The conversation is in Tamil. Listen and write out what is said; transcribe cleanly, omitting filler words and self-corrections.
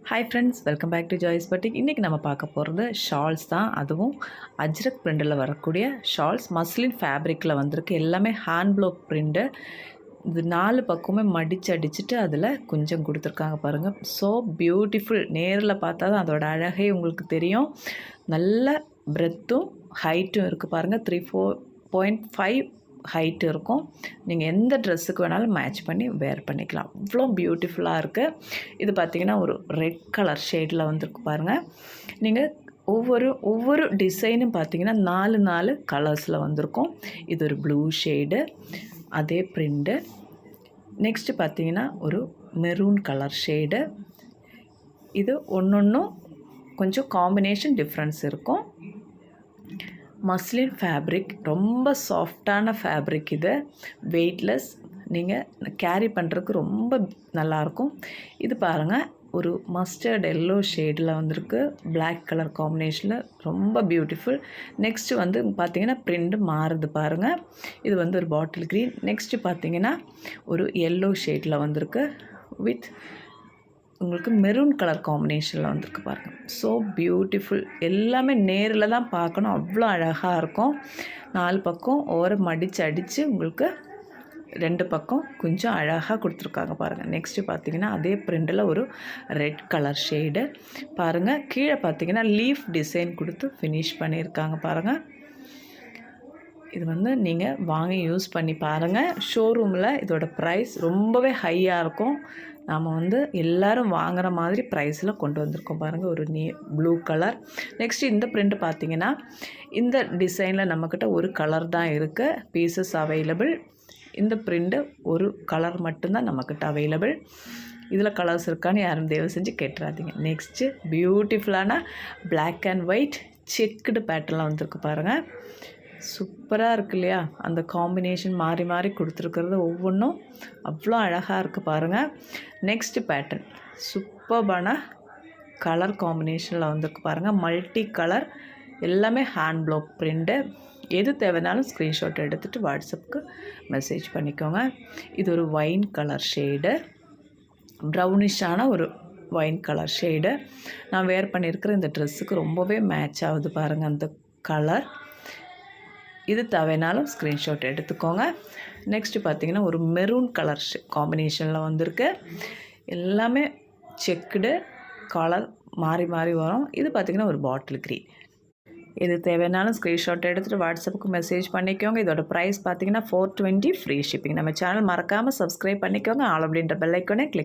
Hi friends, welcome back to ஜாய்ஸ் பட்டிக். இன்றைக்கி நம்ம பார்க்க போகிறது ஷால்ஸ் தான். அதுவும் அஜ்ரக் பிரிண்டில் வரக்கூடிய ஷால்ஸ். மஸ்லின் ஃபேப்ரிக்கில் வந்திருக்கு. எல்லாமே ஹேண்ட் ப்ளாக் பிரிண்ட்டு. இது 4 பக்கமே மடித்து அடிச்சுட்டு அதில் கொஞ்சம் கொடுத்துருக்காங்க பாருங்கள். So beautiful. நேரில் பார்த்தா தான் அதோட அழகே உங்களுக்கு தெரியும். நல்ல பிரெத்தும் ஹைட்டும் இருக்குது பாருங்கள். 4.5 ஹைட் இருக்கும். நீங்கள் எந்த ட்ரெஸ்ஸுக்கு வேணாலும் மேட்ச் பண்ணி வேர் பண்ணிக்கலாம். அவ்வளோ பியூட்டிஃபுல்லாக இருக்குது. இது பார்த்திங்கன்னா ஒரு ரெட் கலர் ஷேடில் வந்துருக்கு பாருங்கள். நீங்கள் ஒவ்வொரு டிசைனும் பார்த்திங்கன்னா 4 கலர்ஸில் வந்திருக்கும். இது ஒரு ப்ளூ ஷேடு, அதே பிரிண்ட்டு. நெக்ஸ்ட்டு பார்த்திங்கன்னா ஒரு மெரூன் கலர் ஷேடு. இது ஒன்றும் கொஞ்சம் காம்பினேஷன் டிஃப்ரென்ஸ் இருக்கும். மஸ்லின் ஃபேப்ரிக், ரொம்ப சாஃப்டான ஃபேப்ரிக். இது வெயிட்லெஸ், நீங்கள் கேரி பண்ணுறதுக்கு ரொம்ப நல்லாயிருக்கும். இது பாருங்கள், ஒரு மஸ்டர்ட் எல்லோ ஷேடில் வந்திருக்கு. பிளாக் கலர் காம்பினேஷனில் ரொம்ப பியூட்டிஃபுல். நெக்ஸ்ட்டு வந்து பார்த்திங்கன்னா பிரிண்ட்டு மாறுது பாருங்கள். இது வந்து ஒரு பாட்டில் க்ரீன். நெக்ஸ்ட்டு பார்த்திங்கன்னா ஒரு எல்லோ ஷேடில் வந்திருக்கு. வித் உங்களுக்கு மெரூன் கலர் காம்பினேஷனில் வந்திருக்கு பாருங்கள். So beautiful. எல்லாமே நேரில் தான் பார்க்கணும், அவ்வளோ அழகாக இருக்கும். 4 பக்கம் ஓரம் மடித்து அடித்து உங்களுக்கு 2 பக்கம் கொஞ்சம் அழகாக கொடுத்துருக்காங்க பாருங்கள். நெக்ஸ்ட்டு பார்த்திங்கன்னா அதே பிரிண்டில் ஒரு ரெட் கலர் ஷேடு பாருங்கள். கீழே பார்த்திங்கன்னா லீஃப் டிசைன் கொடுத்து ஃபினிஷ் பண்ணியிருக்காங்க பாருங்கள். இது வந்து நீங்கள் வாங்கி யூஸ் பண்ணி பாருங்கள். ஷோரூமில் இதோட ப்ரைஸ் ரொம்பவே ஹையாக இருக்கும். நாம் வந்து எல்லோரும் வாங்குகிற மாதிரி ப்ரைஸில் கொண்டு வந்திருக்கோம் பாருங்கள். ஒரு ப்ளூ கலர். நெக்ஸ்ட்டு இந்த பிரிண்ட் பார்த்திங்கன்னா இந்த டிசைனில் நம்மக்கிட்ட ஒரு கலர் தான் இருக்குது. Pieces available. இந்த பிரிண்ட்டு ஒரு கலர் மட்டும்தான் நம்மக்கிட்ட அவைலபிள். இதில் கலர்ஸ் இருக்கான்னு யாரும் தயவு செஞ்சு கேட்டுறாதீங்க. நெக்ஸ்ட்டு பியூட்டிஃபுல்லான பிளாக் அண்ட் ஒயிட் செக்குடு பேட்டர்னில் வந்திருக்கு பாருங்கள். சூப்பராக இருக்கு இல்லையா? அந்த காம்பினேஷன் மாறி மாறி கொடுத்துருக்கிறது ஒவ்வொன்றும் அவ்வளோ அழகாக இருக்குது பாருங்கள். நெக்ஸ்ட்டு பேட்டர்ன் சூப்பர்பான கலர் காம்பினேஷனில் வந்திருக்கு பாருங்கள். மல்டி கலர், எல்லாமே ஹேண்ட் ப்ளாக் பிரிண்ட்டு. எது தேவைனாலும் ஸ்க்ரீன்ஷாட் எடுத்துகிட்டு வாட்ஸ்அப்புக்கு மெசேஜ் பண்ணிக்கோங்க. இது ஒரு ஒயின் கலர் ஷேடு, ப்ரௌனிஷான ஒரு ஒயின் கலர் ஷேடு. நான் வேர் பண்ணியிருக்கிற இந்த ட்ரெஸ்ஸுக்கு ரொம்பவே மேட்ச் ஆகுது பாருங்கள் அந்த கலர். இது தேவைனாலும் ஸ்க்ரீன்ஷாட் எடுத்துக்கோங்க. நெக்ஸ்ட்டு பார்த்திங்கன்னா ஒரு மெரூன் கலர் காம்பினேஷனில் வந்திருக்கு. எல்லாமே செக்குடு கலர் மாறி மாறி வரும். இது பார்த்திங்கன்னா ஒரு பாட்டில் க்ரீன். இது தேவைனாலும் ஸ்க்ரீன்ஷாட் எடுத்துகிட்டு வாட்ஸ்அப்புக்கு மெசேஜ் பண்ணிக்கோங்க. இதோட ப்ரைஸ் பார்த்திங்கன்னா 420 ஃப்ரீ ஷிப்பிங். நம்ம சேனல் மறக்காமல் சப்ஸ்கிரைப் பண்ணிக்கோங்க. ஆல் அப்படின்ற பெல் ஐக்கானே கிளிக்